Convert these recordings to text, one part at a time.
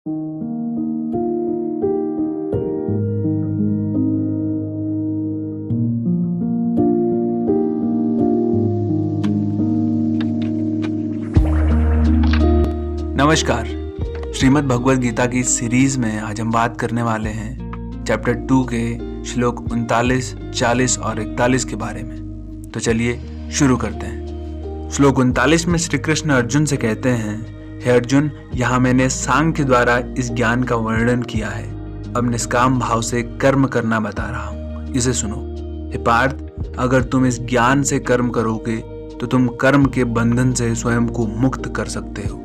नमस्कार। श्रीमद् भगवद गीता की सीरीज में आज हम बात करने वाले हैं चैप्टर 2 के श्लोक 39, 40 और 41 के बारे में। तो चलिए शुरू करते हैं। श्लोक 39 में श्री कृष्ण अर्जुन से कहते हैं, हे अर्जुन, यहाँ मैंने सांख्य द्वारा इस ज्ञान का वर्णन किया है। अब निष्काम भाव से कर्म करना बता रहा हूँ, इसे सुनो। हे पार्थ, अगर तुम इस ज्ञान से कर्म करोगे तो तुम कर्म के बंधन से स्वयं को मुक्त कर सकते हो।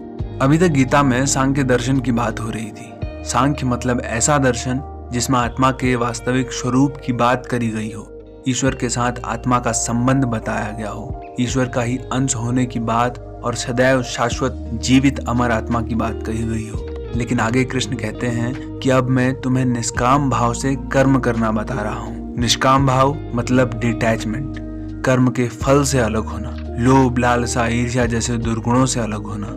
अभी तक गीता में सांख्य दर्शन की बात हो रही थी। सांख्य मतलब ऐसा दर्शन जिसमें आत्मा के वास्तविक स्वरूप की बात करी गई हो, ईश्वर के साथ आत्मा का संबंध बताया गया हो, ईश्वर का ही अंश होने की बात और सदैव शाश्वत जीवित अमर आत्मा की बात कही गई हो। लेकिन आगे कृष्ण कहते हैं कि अब मैं तुम्हें निष्काम भाव से कर्म करना बता रहा हूँ। निष्काम भाव मतलब डिटैचमेंट, कर्म के फल से अलग होना, लोभ, लालसा, ईर्ष्या जैसे दुर्गुणों से अलग होना।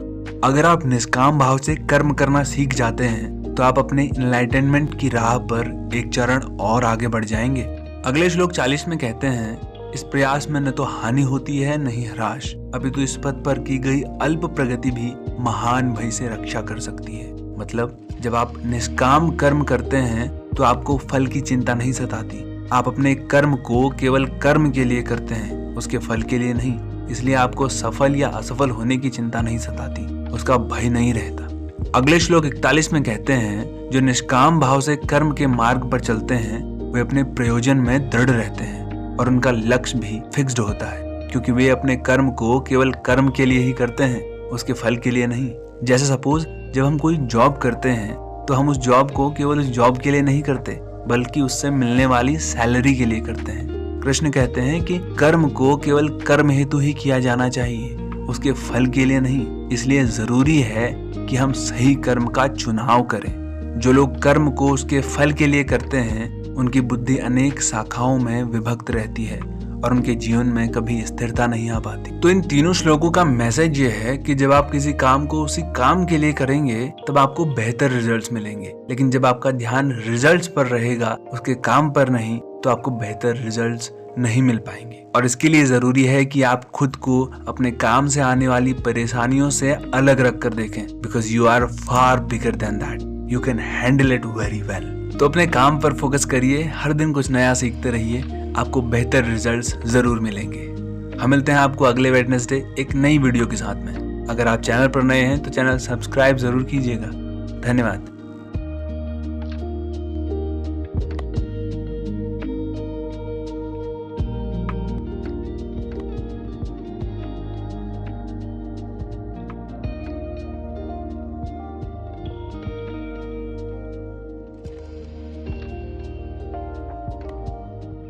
अगर आप निष्काम भाव से कर्म करना सीख जाते हैं तो आप अपने एनलाइटनमेंट की राह पर एक चरण और आगे बढ़ जाएंगे। अगले श्लोक 40 में कहते हैं, इस प्रयास में न तो हानि होती है न ही ह्रास, अभी तो इस पथ पर की गई अल्प प्रगति भी महान भय से रक्षा कर सकती है। मतलब जब आप निष्काम कर्म करते हैं तो आपको फल की चिंता नहीं सताती। आप अपने कर्म को केवल कर्म के लिए करते हैं, उसके फल के लिए नहीं। इसलिए आपको सफल या असफल होने की चिंता नहीं सताती, उसका भय नहीं रहता। अगले श्लोक 41 में कहते हैं, जो निष्काम भाव से कर्म के मार्ग पर चलते हैं वे अपने प्रयोजन में दृढ़ रहते हैं और उनका लक्ष्य भी फिक्स्ड होता है, क्योंकि वे अपने कर्म को केवल कर्म के लिए ही करते हैं, उसके फल के लिए नहीं। जैसे सपोज जब हम कोई जॉब करते हैं तो हम उस जॉब को केवल उस जॉब के लिए नहीं करते, बल्कि उससे मिलने वाली सैलरी के लिए करते हैं। कृष्ण कहते हैं कि कर्म को केवल कर्म हेतु ही किया जाना चाहिए, उसके फल के लिए नहीं। इसलिए जरूरी है कि हम सही कर्म का चुनाव करें। जो लोग कर्म को उसके फल के लिए करते हैं उनकी बुद्धि अनेक शाखाओं में विभक्त रहती है और उनके जीवन में कभी स्थिरता नहीं आ पाती। तो इन तीनों श्लोकों का मैसेज ये है कि जब आप किसी काम को उसी काम के लिए करेंगे तब आपको बेहतर रिजल्ट्स मिलेंगे, लेकिन जब आपका ध्यान रिजल्ट्स पर रहेगा, उसके काम पर नहीं, तो आपको बेहतर रिजल्ट्स नहीं मिल पाएंगे। और इसके लिए जरूरी है कि आप खुद को अपने काम से आने वाली परेशानियों से अलग रख कर देखें, because you are far bigger than that, you can handle it very well. तो अपने काम पर फोकस करिए, हर दिन कुछ नया सीखते रहिए, आपको बेहतर रिजल्ट्स जरूर मिलेंगे। हम मिलते हैं आपको अगले वेडनेसडे एक नई वीडियो के साथ में। अगर आप चैनल पर नए हैं तो चैनल सब्सक्राइब जरूर कीजिएगा। धन्यवाद।